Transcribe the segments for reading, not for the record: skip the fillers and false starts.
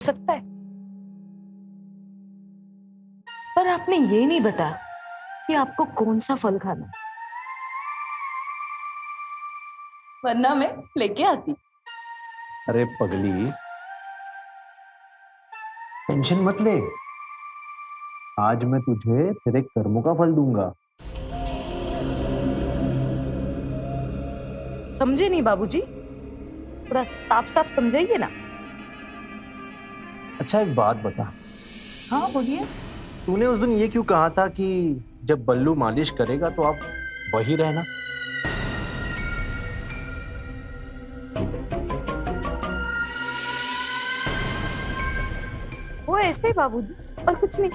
सकता है। पर आपने ये नहीं बताया कि आपको कौन सा फल खाना है, वरना मैं लेके आती। अरे पगली, टेंशन मत ले। आज मैं तुझे तेरे कर्मों का फल दूंगा। समझे नहीं बाबूजी, थोड़ा साफ साफ समझाइए ना। अच्छा एक बात बता, हाँ बोलिए। तूने उस दिन ये क्यों कहा था कि जब बल्लू मालिश करेगा तो आप वही रहना? वो ऐसे ही बाबूजी, और कुछ नहीं।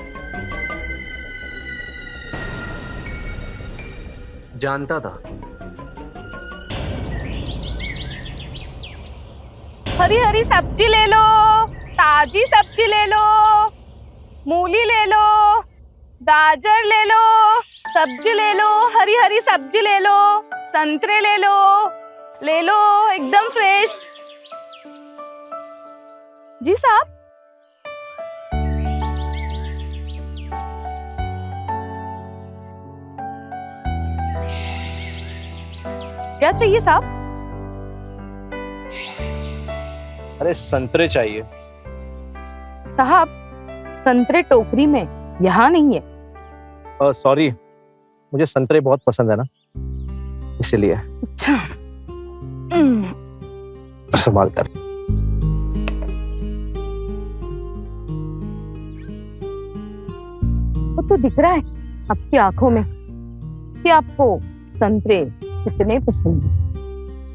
जानता था। हरी हरी सब्जी ले लो, ताजी सब्जी ले लो, मूली ले लो, गाजर ले लो, सब्जी ले लो, हरी हरी सब्जी ले लो, संतरे ले लो एकदम फ्रेश। जी साहब। क्या चाहिए साहब? अरे संतरे चाहिए। साहब संतरे टोकरी में यहाँ नहीं है। सॉरी, मुझे संतरे बहुत पसंद है ना, इसीलिए। अच्छा। संभाल कर। वो तो दिख रहा है आपकी आंखों में कि आपको संतरे कितने पसंद है।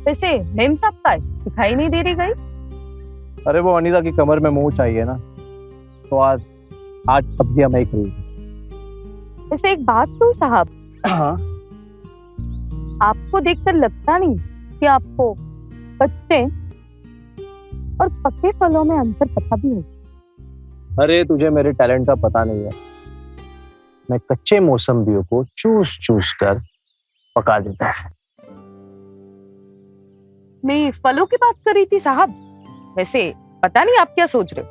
वैसे मेम साहब का दिखाई नहीं दे रही गई। अरे वो अनीता की कमर में मुंह चाहिए ना, तो आज सब्जियां मैं ही खरीदी। वैसे एक बात तो साहब, हाँ। आपको देखकर लगता नहीं कि आपको कच्चे और पके फलों में अंतर पता भी हो। अरे तुझे मेरे टैलेंट का पता नहीं है, मैं कच्चे मौसम्बियों को चूस चूस कर पका देता है। मैं फलों की बात कर रही थी साहब, वैसे पता नहीं आप क्या सोच रहे हो।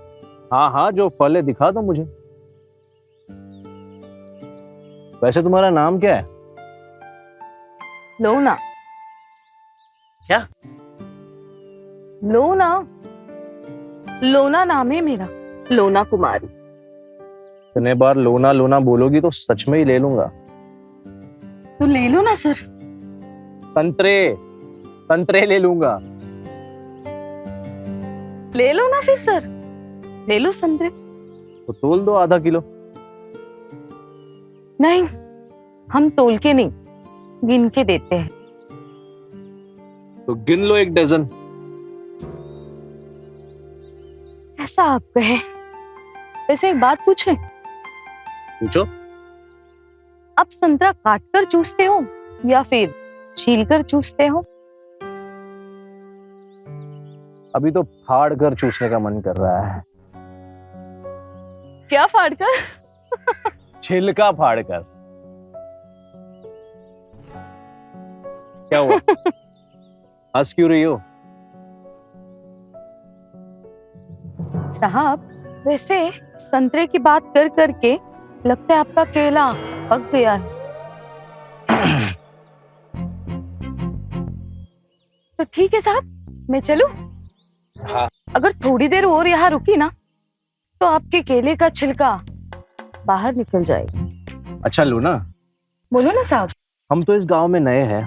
हाँ हाँ, जो फल है दिखा दो मुझे। वैसे तुम्हारा नाम क्या है? लोना। क्या? लोना, लोना नाम है मेरा, लोना कुमारी। इतने बार लोना लोना बोलोगी तो सच में ही ले लूंगा। तो ले लो ना सर। संतरे संतरे ले लूंगा। ले लो ना फिर सर, ले लो संतरे। तो तोल दो आधा किलो। नहीं, हम तोल के नहीं, गिन के देते हैं। तो गिन लो 1 डजन। ऐसा आप कहे। वैसे एक बात पूछें? पूछो। आप संतरा काट कर चूसते हो या फिर छील कर चूसते हो? अभी तो फाड़ कर चूसने का मन कर रहा है। क्या फाड़ कर? छिलका फाड़ कर। क्या हुआ? हंस क्यों रही हो? साहब वैसे संतरे की बात कर करके लगता है आपका केला पक गया है। तो ठीक है साहब, मैं चलूं? हाँ। अगर थोड़ी देर और यहाँ रुकी ना तो आपके केले का छिलका बाहर निकल जाएगा। अच्छा लूना, बोलो ना साहब। हम तो इस गांव में नए हैं,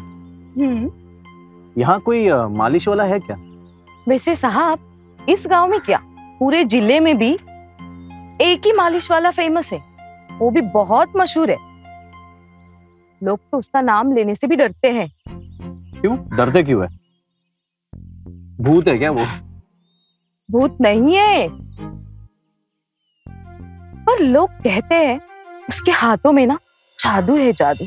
यहाँ कोई मालिश वाला है क्या? वैसे साहब इस गांव में क्या, पूरे जिले में भी एक ही मालिश वाला फेमस है, वो भी बहुत मशहूर है। लोग तो उसका नाम लेने से भी डरते हैं। क्यों डरते क्यों है? भूत है क्या वो? भूत नहीं है, पर लोग कहते हैं उसके हाथों में ना जादू है, जादू।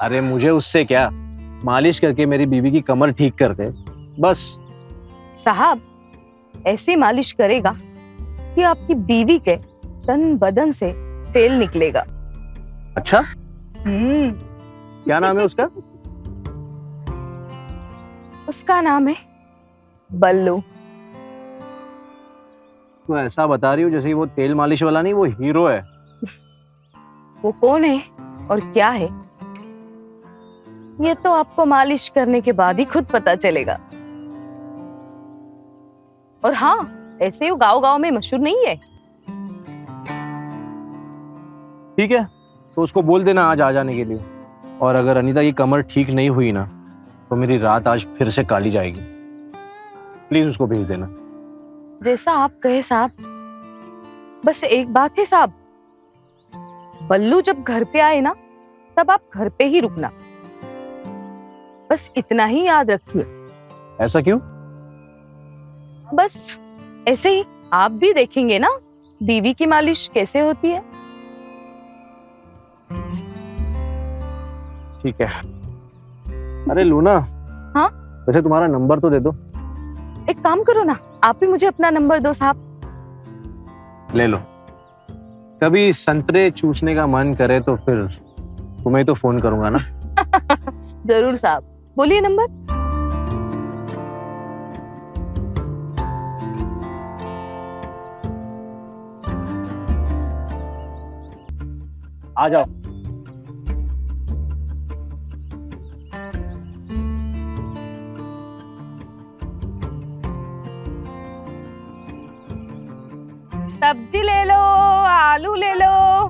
अरे मुझे उससे क्या, मालिश करके मेरी बीवी की कमर ठीक कर दे बस। साहब ऐसी मालिश करेगा कि आपकी बीवी के तन बदन से तेल निकलेगा। अच्छा, क्या नाम है उसका? उसका नाम है बल्लू। तो ऐसा बता रही हूँ जैसे वो तेल मालिश वाला नहीं, वो हीरो है। वो कौन है और क्या है ये तो आपको मालिश करने के बाद ही खुद पता चलेगा। और हाँ, ऐसे वो गांव-गांव में मशहूर नहीं है। ठीक है, तो उसको बोल देना आज आ जाने के लिए। और अगर अनीता की कमर ठीक नहीं हुई ना तो मेरी रात आज फिर से काली जाएगी। प्लीज उसको भेज देना। जैसा आप कहे साहब। बस एक बात है साहब, बल्लू जब घर पे आए ना तब आप घर पे ही रुकना। बस इतना ही याद रखिए। ऐसा क्यों? बस ऐसे ही आप भी देखेंगे ना बीवी की मालिश कैसे होती है। ठीक है। अरे लूना। हाँ? वैसे तुम्हारा नंबर तो दे दो। एक काम करो ना, आप ही मुझे अपना नंबर दो साहब। ले लो। कभी संतरे चूसने का मन करे तो फिर तुम्हें तो फोन करूंगा ना। जरूर साहब, बोलिए नंबर। आ जाओ। सब्जी ले लो, आलू ले लो,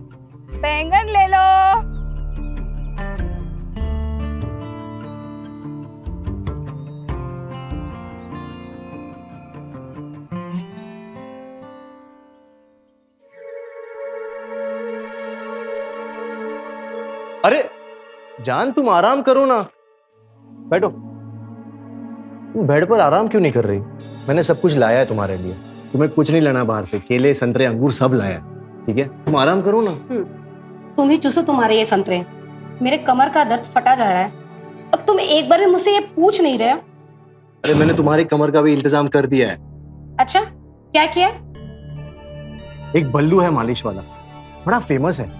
बैंगन ले लो। अरे जान, तुम आराम करो ना। बैठो। तुम बेड पर आराम क्यों नहीं कर रही? मैंने सब कुछ लाया है तुम्हारे लिए। तुम्हें कुछ नहीं लाना बाहर से, केले संतरे अंगूर सब लाया है। ठीक है, तुम आराम करो ना। तुम ही चूसो तुम्हारे ये संतरे। मेरे कमर का दर्द फटा जा रहा है और तुम एक बार भी मुझसे ये पूछ नहीं रहे हो। अरे मैंने तुम्हारी कमर का भी इंतजाम कर दिया है। अच्छा, क्या किया? एक बल्लू है मालिश वाला, बड़ा फेमस है।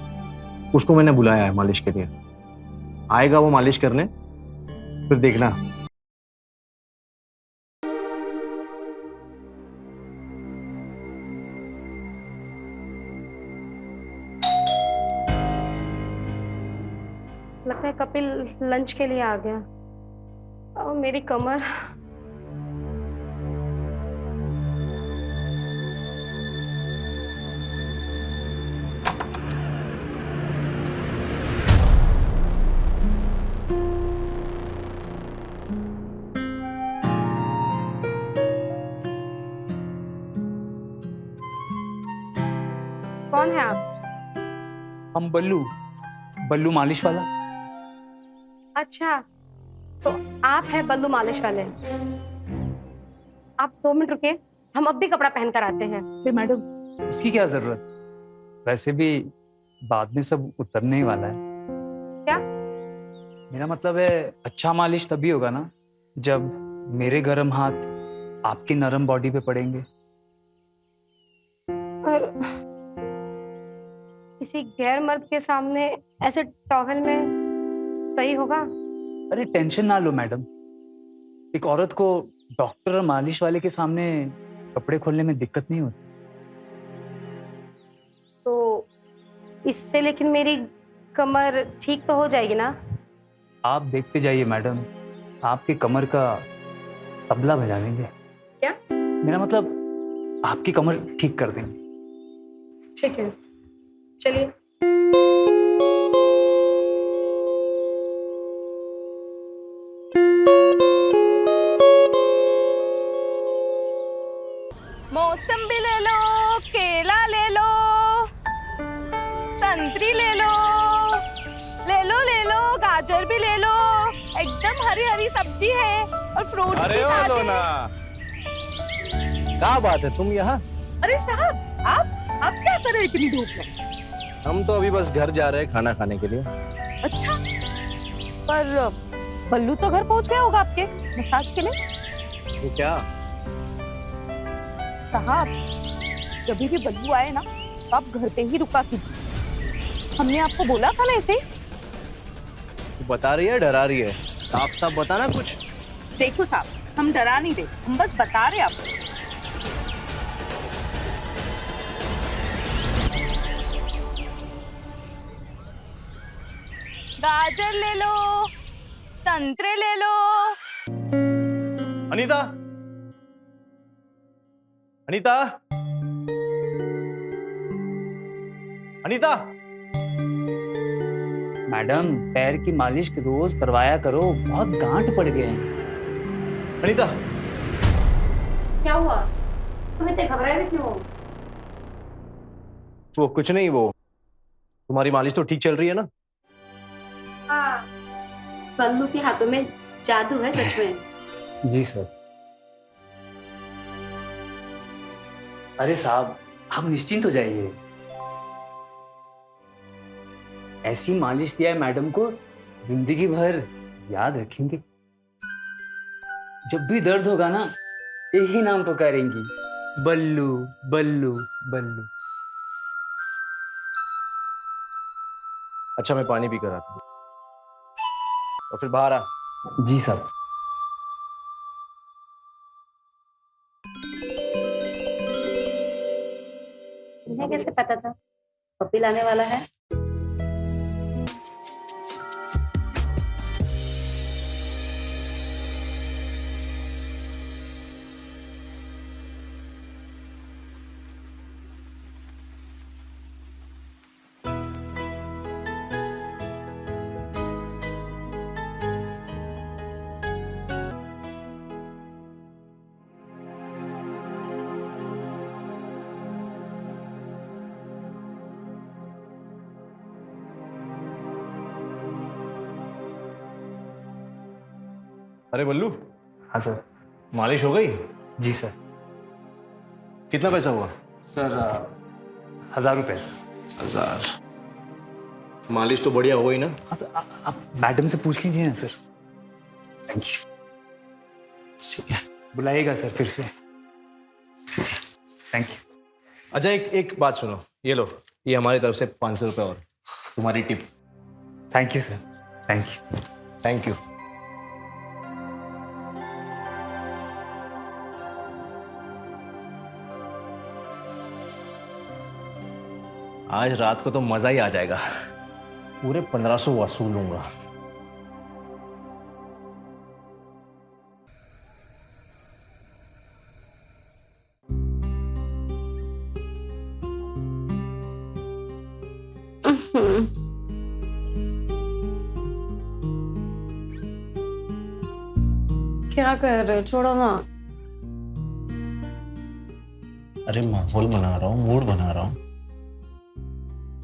उसको मैंने बुलाया है मालिश के लिए। आएगा वो मालिश करने, फिर देखना। लगता है कपिल लंच के लिए आ गया। और मेरी कमर। कौन है आप? हम बल्लू मालिश वाला। अच्छा, तो आप हैं बल्लू मालिश वाले। आप 2 मिनट रुकिए, हम अब भी कपड़ा पहन कर आते हैं। अरे मैडम, इसकी क्या जरूरत? वैसे भी बाद में सब उतरने ही वाला है। क्या? मेरा मतलब है अच्छा मालिश तभी होगा ना जब मेरे गर्म हाथ आपकी नरम बॉडी पे पड़ेंगे। और किसी गैर मर्द के सामने ऐसे टॉवेल में सही होगा? अरे टेंशन ना लो मैडम, एक औरत को डॉक्टर और मालिश वाले के सामने कपड़े खोलने में दिक्कत नहीं होती। तो इससे लेकिन मेरी कमर ठीक तो हो जाएगी ना? आप देखते जाइए मैडम, आपकी कमर का तबला बजा देंगे। क्या? मेरा मतलब आपकी कमर ठीक कर देंगे। ठीक है, चलिए। मौसम्बी ले लो, केला ले लो, संतरी ले लो, गाजर भी ले लो। एकदम हरी हरी सब्जी है और फ्रूट्स भी ताजे हैं। क्या बात है, तुम यहाँ? अरे साहब, आप क्या कर रहे हो इतनी धूप में? हम तो अभी बस घर जा रहे हैं खाना खाने के लिए। अच्छा, पर बल्लू तो घर पहुंच गया होगा आपके मसाज के लिए। ये क्या? साहब, जब भी बल्लू आए ना तो आप घर पे ही रुका कीजिए। हमने आपको बोला था ना ऐसे। तू बता रही है डरा रही है? साफ साफ बताना कुछ। देखो साहब, हम डरा नहीं रहे, हम बस बता रहे आपको। गाजर ले लो, संतरे ले लो। अनीता, अनीता, अनीता। मैडम पैर की मालिश रोज करवाया करो, बहुत गांठ पड़ गए हैं। अनीता, क्या हुआ? तुम इतने घबराए भी क्यों हो? वो कुछ नहीं, वो तुम्हारी मालिश तो ठीक चल रही है ना? हाँ, बल्लू के हाथों में जादू है सच में। जी सर। अरे साहब, आप निश्चिंत हो जाइए। ऐसी मालिश दिया है मैडम को, जिंदगी भर याद रखेंगे। जब भी दर्द होगा ना, यही नाम पुकारेंगी, बल्लू बल्लू बल्लू। अच्छा, मैं पानी पी कर आता हूँ और फिर बाहर आ। जी साहब। तुम्हें कैसे पता था कपिल आने वाला है? अरे बल्लू, हाँ सर। मालिश हो गई? जी सर। कितना पैसा हुआ? सर 1000 रुपये सर। 1000? मालिश तो बढ़िया हो गई ना? हाँ सर, आप मैडम से पूछ लीजिए ना सर। Thank you. ठीक है, बुलाइएगा सर फिर से। Thank you. अच्छा, एक बात सुनो, ये लो, ये हमारी तरफ से 500 रुपये और तुम्हारी tip. Thank you sir. Thank you. Thank you. आज रात को तो मजा ही आ जाएगा, पूरे 1500 वसूलूंगा। क्या कर रहे हो? छोड़ो ना। अरे माहौल बना रहा हूँ, मूड बना रहा हूँ।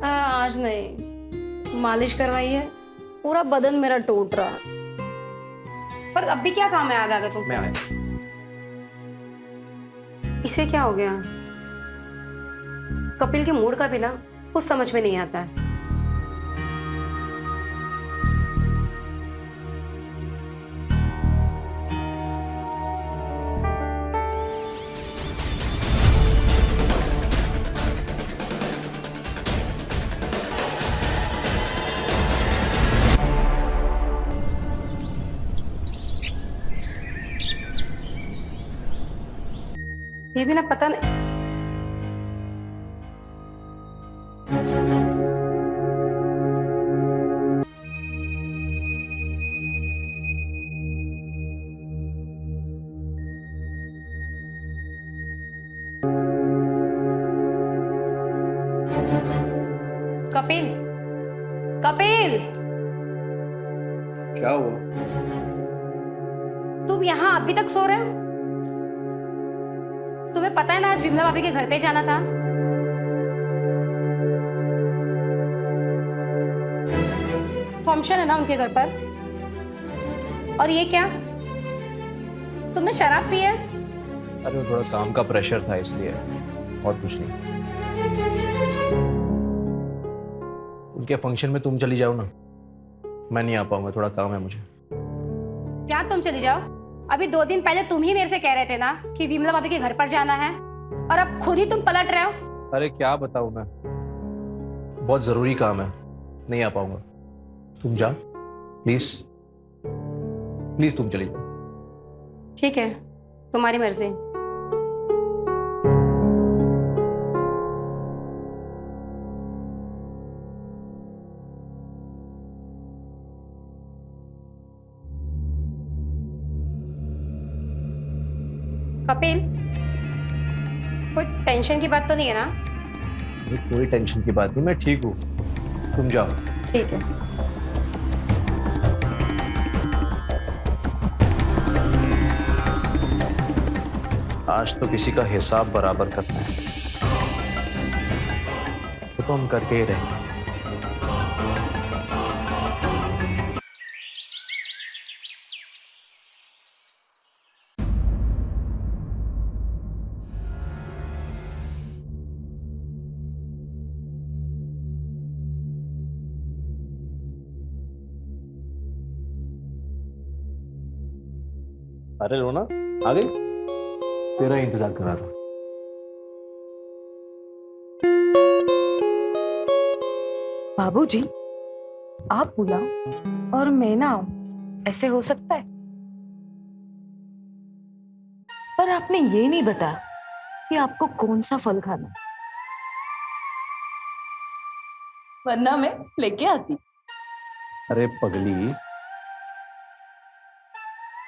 आज नहीं, मालिश करवाई है, पूरा बदन मेरा टूट रहा। पर अब भी क्या काम है? याद आ गया तुमको? मैं आया। इसे क्या हो गया? कपिल के मूड का भी ना कुछ समझ में नहीं आता है। ये भी ना पता नहीं। कपिल, कपिल, क्या हुआ? तुम यहाँ अभी तक सो रहे हो? तुम्हें पता है ना आज विमला भाभी के घर पे जाना था? फंक्शन है ना उनके घर पर। और ये क्या, तुमने शराब पी है? अरे थोड़ा काम का प्रेशर था इसलिए, और कुछ नहीं। उनके फंक्शन में तुम चली जाओ ना, मैं नहीं आ पाऊंगा, थोड़ा काम है मुझे। क्या तुम चली जाओ? अभी 2 दिन पहले तुम ही मेरे से कह रहे थे ना कि विमला भाभी के घर पर जाना है, और अब खुद ही तुम पलट रहे हो। अरे क्या बताऊं मैं, बहुत जरूरी काम है, नहीं आ पाऊंगा। तुम जा प्लीज, प्लीज तुम चली जाओ। ठीक है, तुम्हारी मर्जी। कपिल, कोई टेंशन की बात तो नहीं है ना? अरे कोई टेंशन की बात नहीं, मैं ठीक हूँ, तुम जाओ। ठीक है। आज तो किसी का हिसाब बराबर करना है, तो हम करके ही रहेंगे। अरे रोना आ गई, तेरा ही इंतजार कर रहा था। बाबूजी, आप बुलाओ और मैं ना आऊं, ऐसे हो सकता है? पर आपने ये नहीं बताया कि आपको कौन सा फल खाना है, वरना मैं लेके आती। अरे पगली,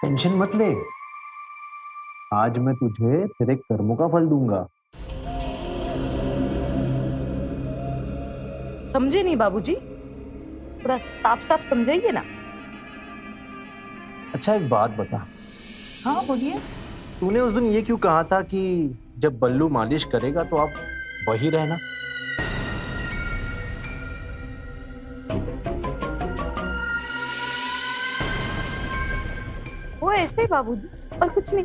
टेंशन मत ले, आज मैं तुझे तेरे कर्मों का फल दूंगा। समझे नहीं बाबूजी, थोड़ा साफ साफ समझाइए ना। अच्छा एक बात बता, हाँ बोलिए। तूने उस दिन ये क्यों कहा था कि जब बल्लू मालिश करेगा तो आप वही रहना? वो ऐसे ही बाबूजी, और कुछ नहीं।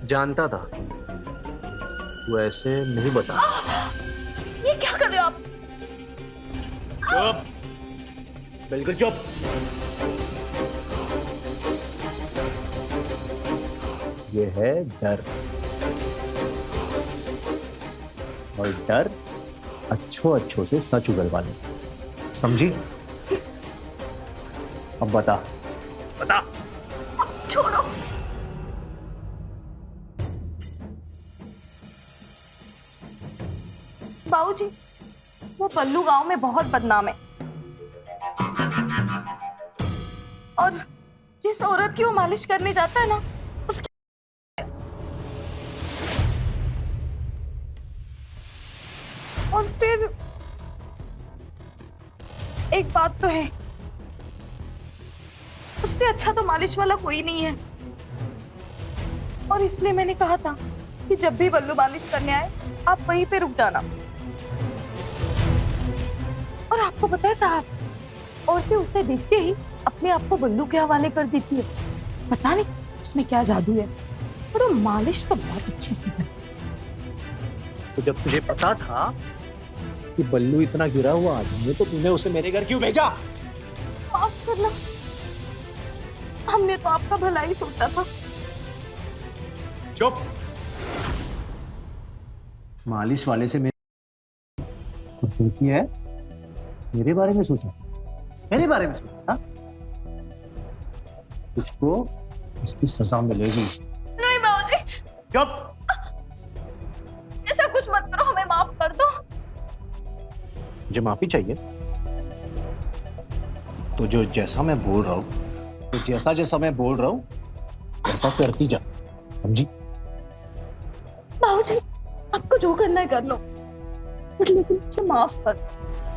जानता था तू ऐसे नहीं बता। ये क्या कर रहे हो आप? चुप, बिल्कुल चुप। ये है डर, और डर अच्छों से सच उगलवाने, समझी? अब बता बता। छोड़ो। बाबूजी, वो बल्लू गांव में बहुत बदनाम है, और जिस औरत की वो मालिश करने जाता है ना, उसकी और फिर एक बात तो है, उससे अच्छा तो मालिश वाला कोई नहीं है, और इसलिए मैंने कहा था कि जब भी बल्लू मालिश करने आए आप वहीं पे रुक जाना। और आपको पता है साहब, औरतें उसे देखते ही अपने आप को बल्लू के हवाले कर देती है, पता नहीं उसमें क्या जादू है, पर वो मालिश तो बहुत अच्छे से करती है। तो जब तुझे पता था कि बल्लू इतना गिरा हुआ आदमी है तो तूने उसे मेरे घर क्यों भेजा? माफ करना, हमने तो आपका भला ही सोचा था। चुप। मालिश वाले से मेरी खूबसूरती है, मेरे बारे में सोचा, मेरे बारे में सोचा, तुझको इसकी सजा मिलेगी। नहीं बाबूजी, चुप। ऐसा कुछ मत करो, हमें माफ कर दो। मुझे माफी चाहिए तो जो जैसा मैं बोल रहा हूँ, तो जैसा जैसा मैं बोल रहा हूँ वैसा करती जा, समझी? बाबूजी, आपको जो करना है कर लो, लेकिन मुझे माफ कर दो।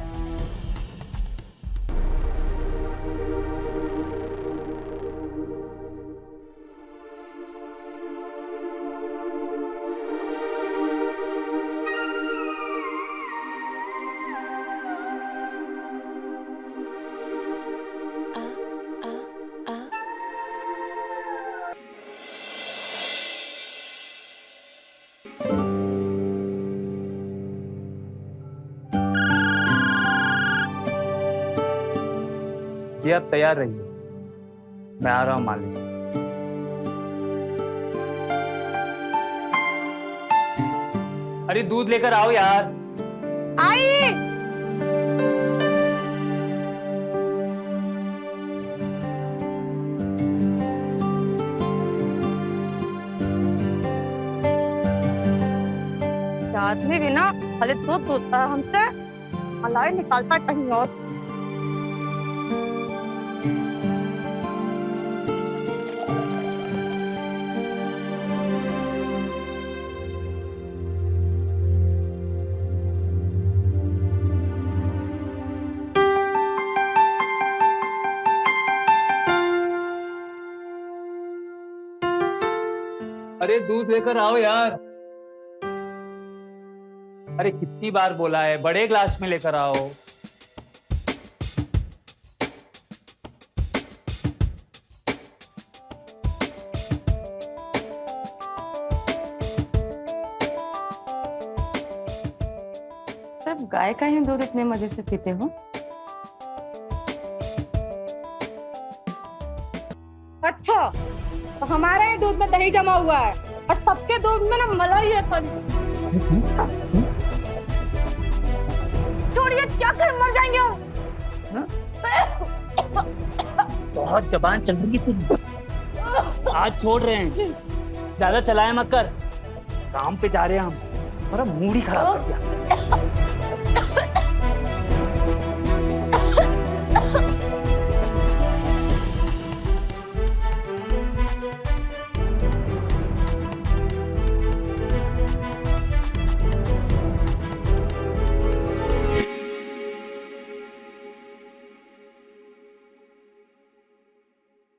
ये आप तैयार रहिए, मैं आ रहा हूँ मालिक। अरे दूध लेकर आओ यार। आई। आदमी भी ना खाली दूध दूधता है हमसे, मलाई निकालता कहीं और। अरे दूध लेकर आओ यार। अरे कितनी बार बोला है, बड़े ग्लास में लेकर आओ। सिर्फ गाय का ही दूध इतने मजे से पीते हो? अच्छा, तो हमारे ही दूध में दही जमा हुआ है और सबके दूध में ना मलाई है। छोड़िए, क्या कर मर जाएंगे हम। बहुत जबान चल रही है तेरी। आज छोड़ रहे हैं, ज्यादा चलाए मत कर, काम पे जा रहे हैं हम। हमारा मूड ही खराब कर दिया।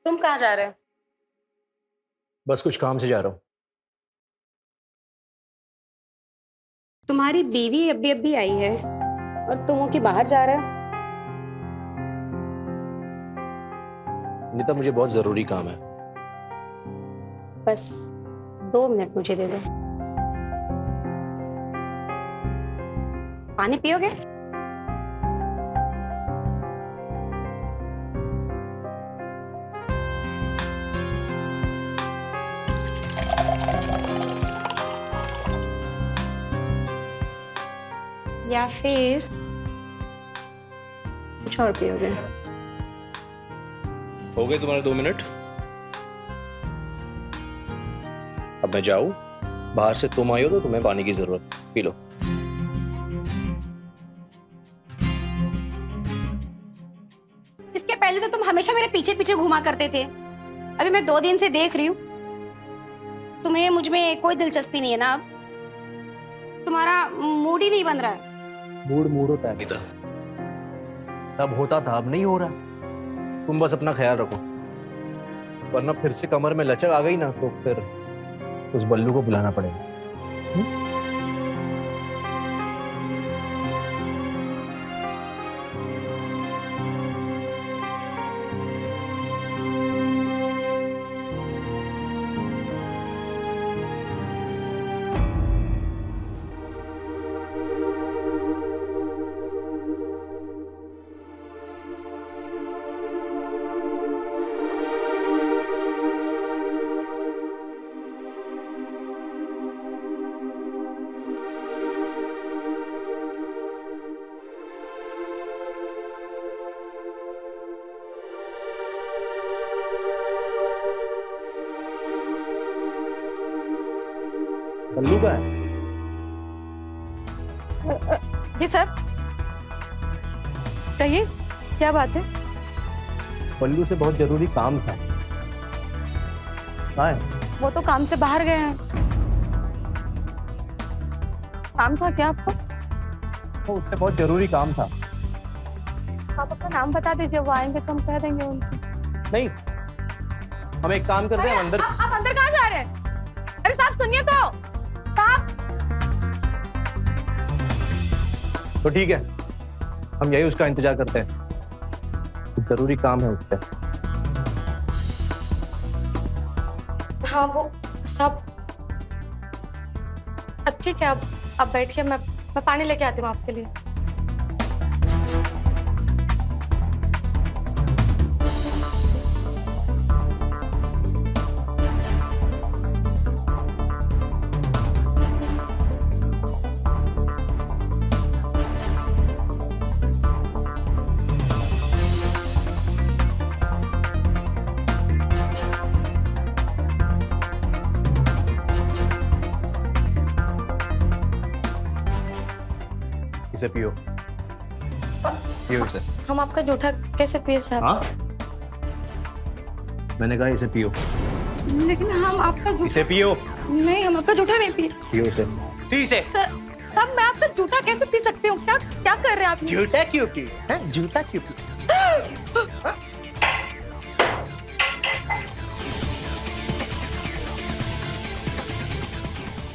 तुम कहाँ जा रहे हो? बस कुछ काम से जा रहा हूँ। तुम्हारी बीवी अभी अभी आई है और तुम हो कि बाहर जा रहे हो? नीता, मुझे बहुत जरूरी काम है। बस 2 मिनट मुझे दे दो। पानी पियोगे? या फिर कुछ और पियोगे? हो गए तुम्हारे 2 मिनट। अब मैं जाऊँ? बाहर से तुम आई हो तो तुम्हें पानी की जरूरत, पी लो। इसके पहले तो तुम हमेशा मेरे पीछे पीछे घुमा करते थे। अभी मैं 2 दिन से देख रही हूँ तुम्हें मुझ में कोई दिलचस्पी नहीं है ना। अब तुम्हारा मूड ही नहीं बन रहा है। मूड होता है नीता, तब होता था, अब नहीं हो रहा। तुम बस अपना ख्याल रखो, वरना फिर से कमर में लचक आ गई ना तो फिर उस बल्लू को बुलाना पड़ेगा। बल्लू का है? जी सर, कहिए क्या बात है? बल्लू से बहुत जरूरी काम था। कहाँ है? वो तो काम से बाहर गए हैं। काम था क्या आपको? वो उससे बहुत जरूरी काम था। आप अपना नाम बता दीजिए, वो आएंगे तो हम कह देंगे उनसे। नहीं, हम एक काम करते हैं, हम अंदर। आप अंदर कहाँ जा रहे हैं? अरे साहब सुनिए तो, साहब। तो ठीक है, हम यही उसका इंतजार करते हैं। जरूरी काम है उससे। हाँ वो सब ठीक है। आप बैठिए, मैं पानी लेके आती हूँ आपके लिए। इसे पियो, पियो इसे। हम आपका जूठा कैसे पिए साहब? हाँ, मैंने कहा इसे पियो, लेकिन हम आपका इसे पियो, नहीं, हम आपका जूठा नहीं पिए। पियो इसे, पी इसे। साहब मैं आपका जूठा कैसे पी सकती हूँ? क्या क्या कर रहे हैं आप? जूता क्यों पियो? हैं? जूता क्यों पियो?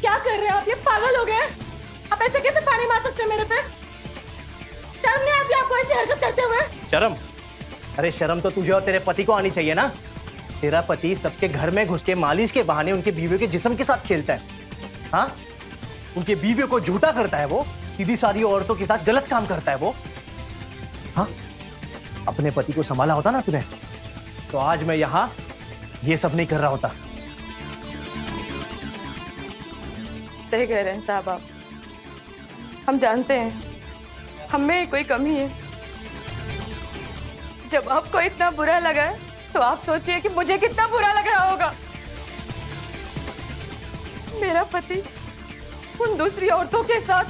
क्या कर रहे हैं आप? ये पागल हो गए? आप ऐसे कैसे पानी मार सकते हैं मेरे पे? शर्म नहीं आती आपको ऐसी हरकत करते हुए? शर्म? अरे शर्म तो तुझे और तेरे पति को आनी चाहिए ना। तेरा पति सबके घर में घुस के मालिश के बहाने उनके बीवियों के जिस्म के साथ खेलता है। हाँ, उनके बीवियों को झूठा करता है वो, सीधी सादी औरतों के साथ गलत काम करता है वो। हाँ, अपने पति को संभाला होता ना तूने, तो आज मैं यहाँ ये सब नहीं कर रहा होता। सही कह रहे हैं साहब आप। हम जानते हैं हम में कोई कमी है। जब आपको इतना बुरा लगा है तो आप सोचिए कि मुझे कितना बुरा लग रहा होगा। मेरा पति उन दूसरी औरतों के साथ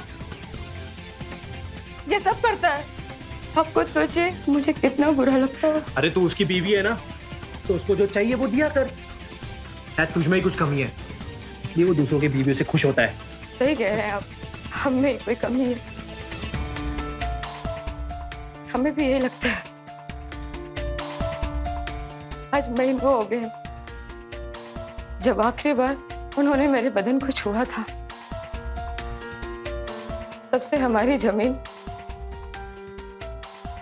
ये सब करता है। आप खुद सोचिए मुझे कितना बुरा लगता है। अरे तू उसकी बीवी है ना, तो उसको जो चाहिए वो दिया कर। शायद तुझमें ही कुछ कमी है, इसलिए वो दूसरों की बीवियों से खुश होता है। सही कह रहे हैं आप, हम में कोई कमी है। हमें भी यही लगता है। आज महीनों हो गए जब आखिरी बार उन्होंने मेरे बदन को छुआ था। तब से हमारी जमीन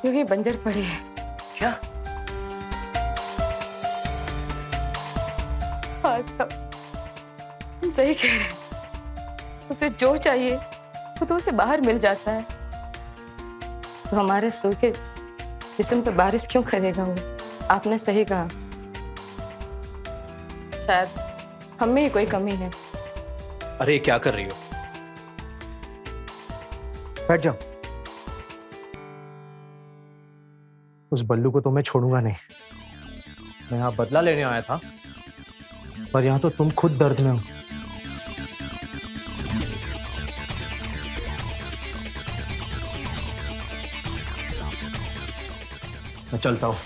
यूं ही बंजर पड़ी है। क्या? हाँ साहब, हम सही कह रहे हैं। उसे जो चाहिए वो तो उसे बाहर मिल जाता है, तो हमारे सू के जिस्म पे बारिश क्यों करेगा वो? आपने सही कहा, शायद हम में ही कोई कमी है। अरे क्या कर रही हो? बैठ जाओ। उस बल्लू को तो मैं छोड़ूंगा नहीं। मैं यहाँ बदला लेने आया था, पर यहाँ तो तुम खुद दर्द में हो। मैं चलता हूँ।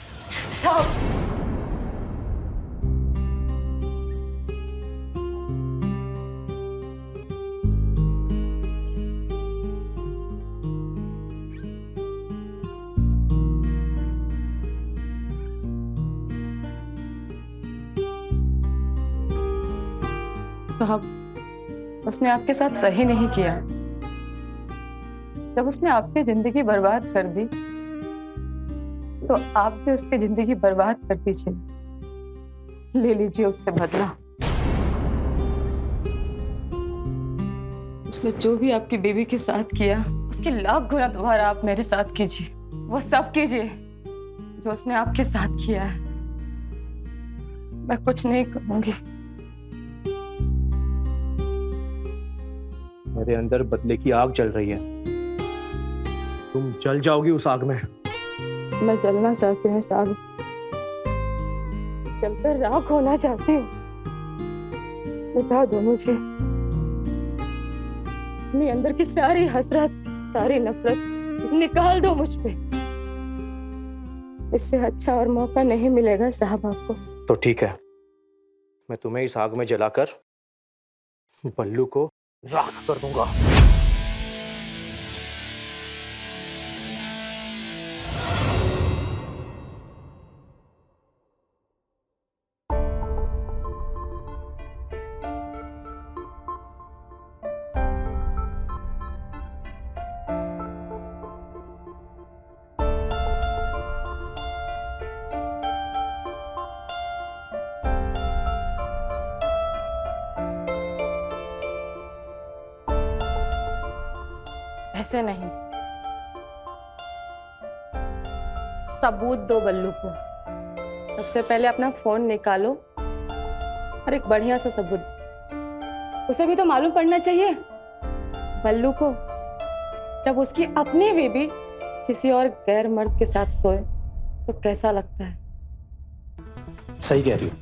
साहब, उसने आपके साथ सही नहीं किया। जब उसने आपकी जिंदगी बर्बाद कर दी तो आप भी उसकी जिंदगी बर्बाद कर दीजिए। ले लीजिए उससे बदला। उसने जो भी आपकी बेबी के साथ किया उसके लाख गुना दोबारा आप मेरे साथ कीजिए। वो सब कीजिए जो उसने आपके साथ किया है। मैं कुछ नहीं कहूंगी। मेरे अंदर बदले की आग जल रही है। तुम जल जाओगी उस आग में। मैं जलना चाहती हूँ साग, जलकर राख होना चाहती हूँ। बता दो मुझे, अपने अंदर की सारी हसरत, सारी नफरत निकाल दो मुझ पे। इससे अच्छा और मौका नहीं मिलेगा साहब आपको। तो ठीक है, मैं तुम्हें इस आग में जलाकर बल्लू को राख कर दूंगा। ऐसे नहीं, सबूत दो बल्लू को। सबसे पहले अपना फोन निकालो और एक बढ़िया सा सबूत। उसे भी तो मालूम पड़ना चाहिए बल्लू को, जब उसकी अपनी बेबी किसी और गैर मर्द के साथ सोए तो कैसा लगता है। सही कह रही हो।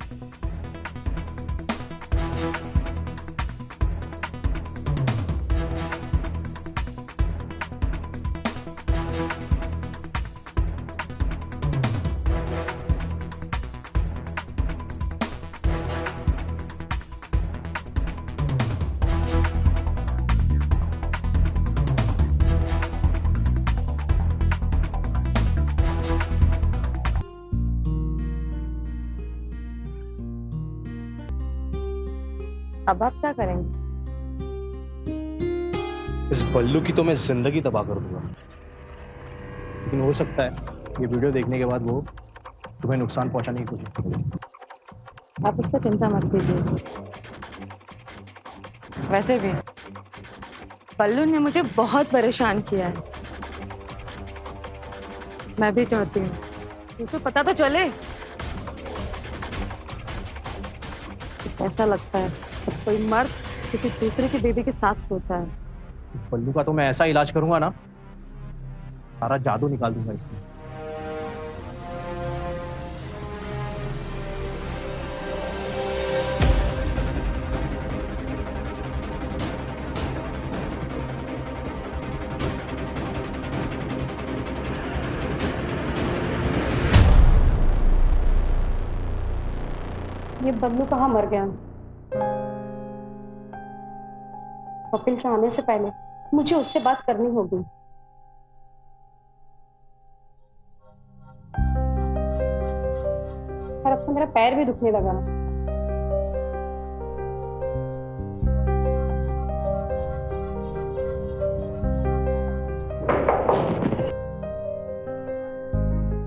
अब आप क्या करेंगे? इस बल्लू की तो मैं जिंदगी तबाह कर दूंगा, लेकिन हो सकता है ये वीडियो देखने के बाद वो तुम्हें नुकसान पहुंचाने की कोशिश करेगी। आप उसको चिंता मत कीजिए। वैसे भी पल्लू ने मुझे बहुत परेशान किया है। मैं भी चाहती हूँ मुझे पता तो चले। ऐसा लगता है जब कोई मर्द किसी दूसरे की बेबी के साथ सोता है। इस बल्लू का तो मैं ऐसा इलाज करूंगा ना, सारा जादू निकाल दूंगा इसमें। ये बल्लू कहाँ मर गया? कपिल के आने से पहले मुझे उससे बात करनी होगी। और अब तो मेरा पैर भी दुखने लगा।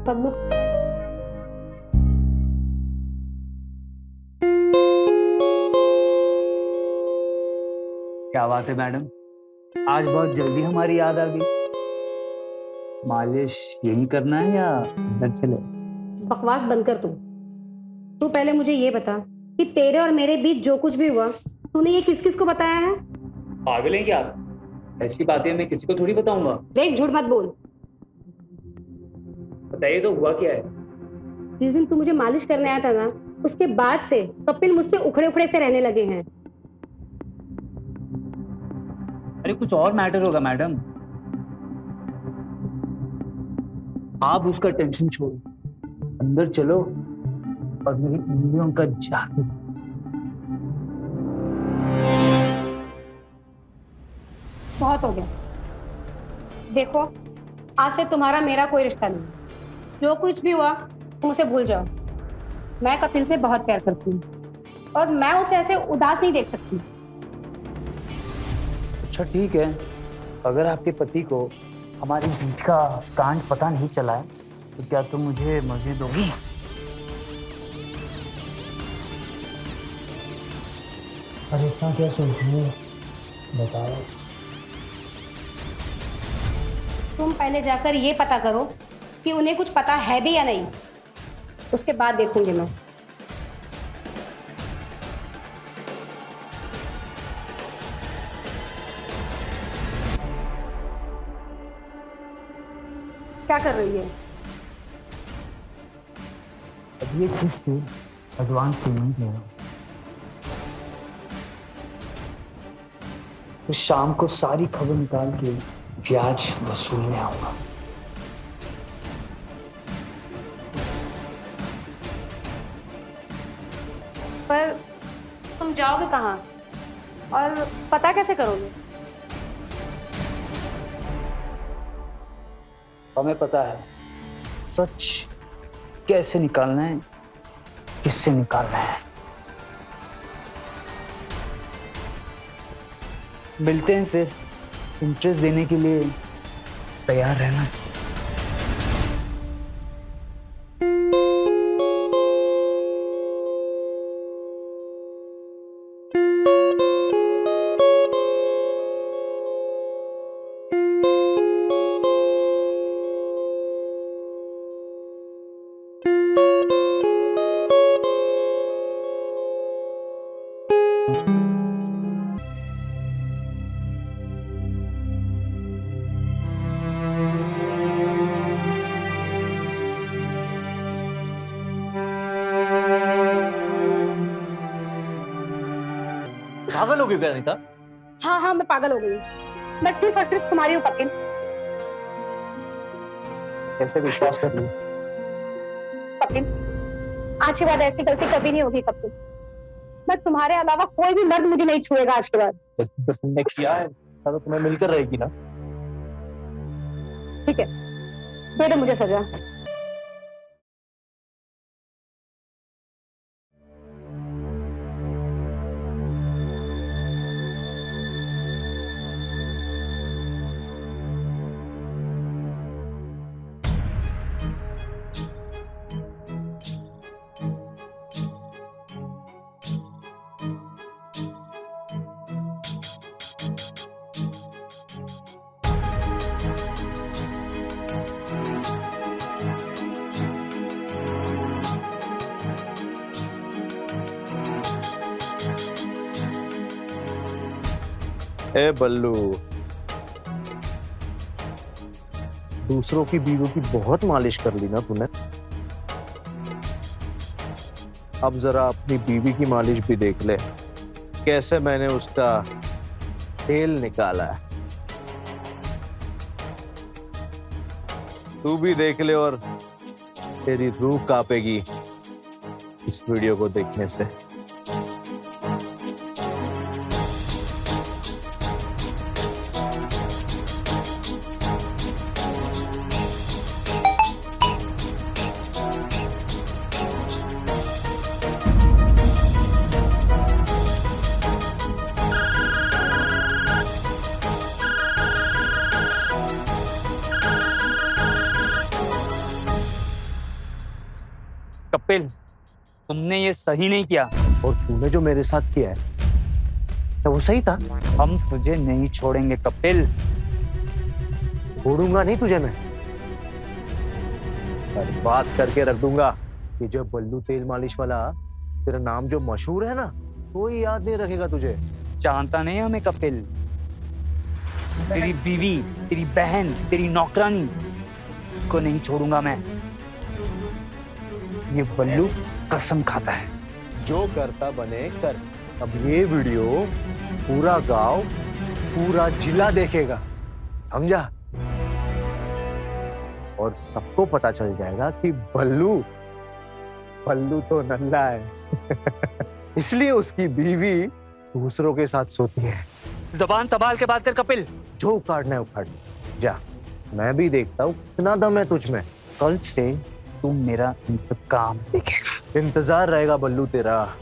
बल्लू क्या बात है मैडम, आज बहुत जल्दी हमारी याद आ गई। मालिश यही करना है या घर चले? बकवास बंद कर तू पहले मुझे ये बता कि तेरे और मेरे बीच जो कुछ भी हुआ तूने ये किस किस को बताया है? पागल है क्या आप? ऐसी बातें मैं किसी को थोड़ी बताऊंगा। देख झूठ मत बोल। बताइए तो हुआ क्या है? जिस दिन तू मुझे मालिश करने आया था ना, उसके बाद से कपिल मुझसे उखड़े उखड़े से रहने लगे हैं। अरे कुछ और मैटर होगा मैडम, आप उसका टेंशन छोड़ो, अंदर चलो और मेरी उंगलियों का जादू। बहुत हो गया। देखो आज से तुम्हारा मेरा कोई रिश्ता नहीं। जो कुछ भी हुआ तुम उसे भूल जाओ। मैं कपिल से बहुत प्यार करती हूँ और मैं उसे ऐसे उदास नहीं देख सकती। अच्छा ठीक है, अगर आपके पति को हमारे बीच का कांड पता नहीं चला है तो क्या तुम मुझे मौका दोगी? अरे इतना क्या सोच रही हो, बताओ। तुम पहले जाकर ये पता करो कि उन्हें कुछ पता है भी या नहीं, उसके बाद देखूंगी मैं। क्या कर रही है? अब ये किससे एडवांस पेमेंट लेना, तो शाम को सारी खबर निकाल के ब्याज वसूलने आऊंगा। पर तुम जाओगे कहाँ और पता कैसे करोगे? हमें पता है सच कैसे निकालना है, किससे निकालना है। मिलते हैं फिर, इंटरेस्ट देने के लिए तैयार रहना। पागल हो गई क्या अनीता? हाँ मैं पागल हो गई। मैं सिर्फ और सिर्फ तुम्हारी हूँ कपिल। कैसे विश्वास कर लूं? कपिल आज के बाद ऐसी गलती कभी नहीं होगी कपिल। मैं तुम्हारे अलावा कोई भी मर्द मुझे नहीं छुएगा आज के बाद। तो तुमने किया है तो तुम्हें मिलकर रहेगी ना। ठीक है, दे दो मुझे सजा। ए बल्लू, दूसरों की बीवियों की बहुत मालिश कर ली ना तूने। अब जरा अपनी बीवी की मालिश भी देख ले, कैसे मैंने उसका तेल निकाला है। तू भी देख ले और तेरी रूह कांपेगी इस वीडियो को देखने से। कपिल, तुमने ये सही नहीं किया। और तूने जो मेरे साथ किया है तो वो सही था। हम तुझे नहीं छोड़ेंगे कपिल। छोड़ूंगा नहीं तुझे मैं, पर बात करके रख दूंगा कि जो बल्लू तेल मालिश वाला तेरा नाम जो मशहूर है ना, कोई याद नहीं रखेगा तुझे। जानता नहीं हमें कपिल, तेरी बीवी, तेरी बहन, तेरी नौकरानी को नहीं छोड़ूंगा मैं। ये बल्लू कसम खाता है। जो करता बने कर। अब ये वीडियो पूरा गांव, पूरा जिला देखेगा, समझा? और सबको पता चल जाएगा कि बल्लू तो नल्ला है। इसलिए उसकी बीवी दूसरों के साथ सोती है। जबान संभाल के बात कर कपिल। जो उखाड़ना है उखाड़ जा, मैं भी देखता हूँ कितना दम है तुझ में। कल से तुम मेरा इंतकाम देखेगा। इंतजार रहेगा बल्लू तेरा।